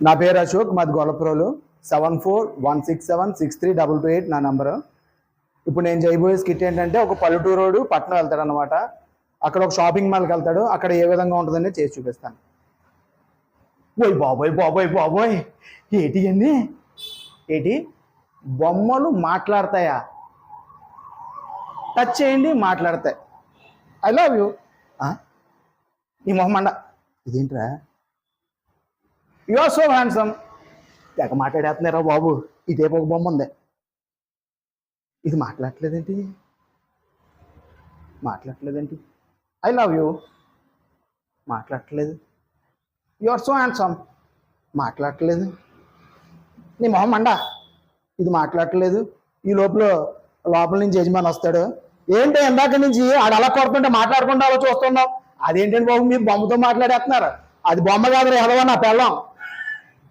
నా పేరు అశోక్, మాది గొల్లప్రోలు. 7416763228 నా నంబరు. ఇప్పుడు నేను చేయబోయే స్కిట్ ఏంటంటే, ఒక పల్లెటూరోడు పట్టణం వెళ్తాడు అనమాట. అక్కడ ఒక షాపింగ్ మాల్కి వెళ్తాడు. అక్కడ ఏ విధంగా ఉంటుందని చేసి చూపిస్తాను. ఓయ్ బాబోయ్ బాబోయ్ బాబోయ్, ఏటి అన్నీ ఏటి బొమ్మలు మాట్లాడతాయా? టచ్ చేయండి, మాట్లాడతాయి. I love you. నీ మొహమ్మండ ఇదేంట్రా? You are so handsome. తెగ మాట్లాడేస్తున్నారా బాబు. ఇదే ఒక బొమ్మ ఉంది, ఇది మాట్లాడట్లేదేంటి? I love you. మాట్లాడట్లేదు. You are so handsome. మాట్లాడట్లేదు. నీ మొహం అండ ఇది మాట్లాడట్లేదు. ఈ లోపల నుంచి యజమాని వస్తాడు. ఏంటి ఇందాక నుంచి ఆడు అలా కొడుతుంటే మాట్లాడుకుంటూ అలా చూస్తున్నాం. అదేంటండి బాబు, మీరు బొమ్మతో మాట్లాడేస్తున్నారు? అది బొమ్మ కాదు, ఎదవా నా పెళ్ళం.